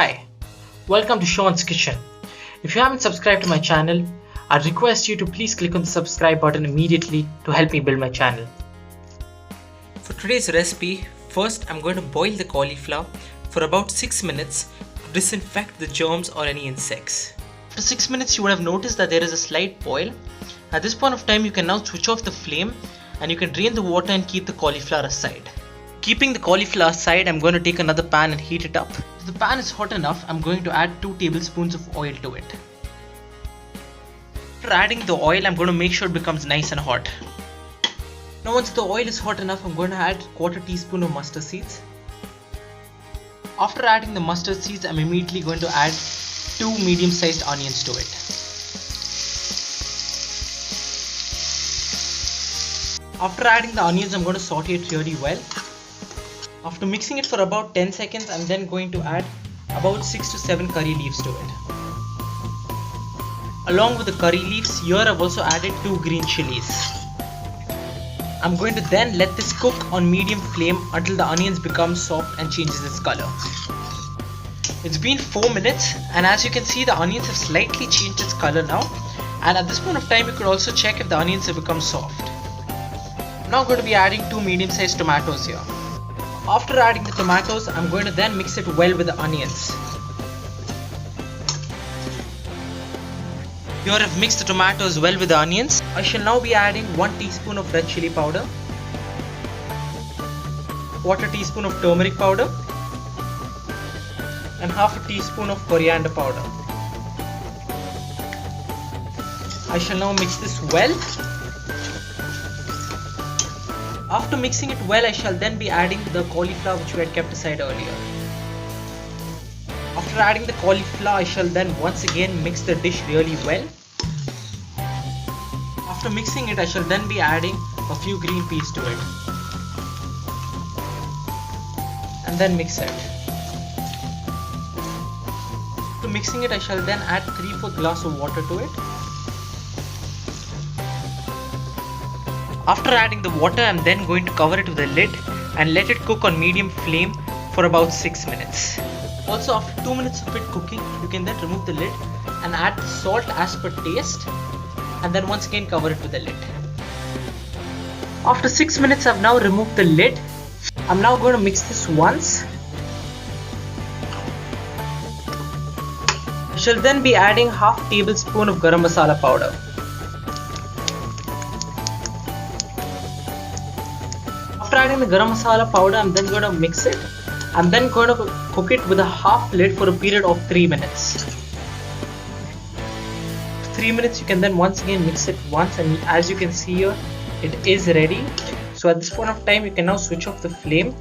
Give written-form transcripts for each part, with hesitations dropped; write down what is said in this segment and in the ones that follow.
Hi, welcome to Sean's Kitchen. If you haven't subscribed to my channel, I'd request you to please click on the subscribe button immediately to help me build my channel. For today's recipe, first I'm going to boil the cauliflower for about 6 minutes to disinfect the germs or any insects. After 6 minutes you would have noticed that there is a slight boil. At this point of time you can now switch off the flame and you can drain the water and keep the cauliflower aside. Keeping the cauliflower aside, I'm going to take another pan and heat it up. If the pan is hot enough, I'm going to add 2 tablespoons of oil to it. After adding the oil, I'm going to make sure it becomes nice and hot. Now once the oil is hot enough, I'm going to add 1/4 teaspoon of mustard seeds. After adding the mustard seeds, I'm immediately going to add 2 medium-sized onions to it. After adding the onions, I'm going to saute it really well. After mixing it for about 10 seconds, I'm then going to add about 6 to 7 curry leaves to it. Along with the curry leaves, here I've also added 2 green chillies. I'm going to then let this cook on medium flame until the onions become soft and changes its color. It's been 4 minutes and as you can see, the onions have slightly changed its color now, and at this point of time you could also check if the onions have become soft. I'm now going to be adding 2 medium-sized tomatoes here. After adding the tomatoes, I'm going to then mix it well with the onions. Here I've mixed the tomatoes well with the onions. I shall now be adding 1 teaspoon of red chilli powder, 1/4 teaspoon of turmeric powder, and 1/2 teaspoon of coriander powder. I shall now mix this well. After mixing it well, I shall then be adding the cauliflower which we had kept aside earlier. After adding the cauliflower, I shall then once again mix the dish really well. After mixing it, I shall then be adding a few green peas to it. And then mix it. After mixing it, I shall then add 3/4 glass of water to it. After adding the water, I'm then going to cover it with a lid and let it cook on medium flame for about 6 minutes. Also, after 2 minutes of it cooking, you can then remove the lid and add salt as per taste, and then once again cover it with a lid. After 6 minutes, I've now removed the lid. I'm now going to mix this once. I shall then be adding 1/2 tablespoon of garam masala powder. After adding the garam masala powder, I'm then going to mix it. I'm then going to cook it with a half lid for a period of 3 minutes. For 3 minutes, you can then once again mix it once, and as you can see here, it is ready. So at this point of time, you can now switch off the flame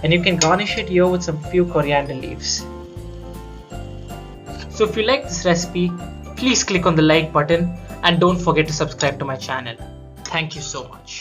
and you can garnish it here with some few coriander leaves. So if you like this recipe, please click on the like button and don't forget to subscribe to my channel. Thank you so much.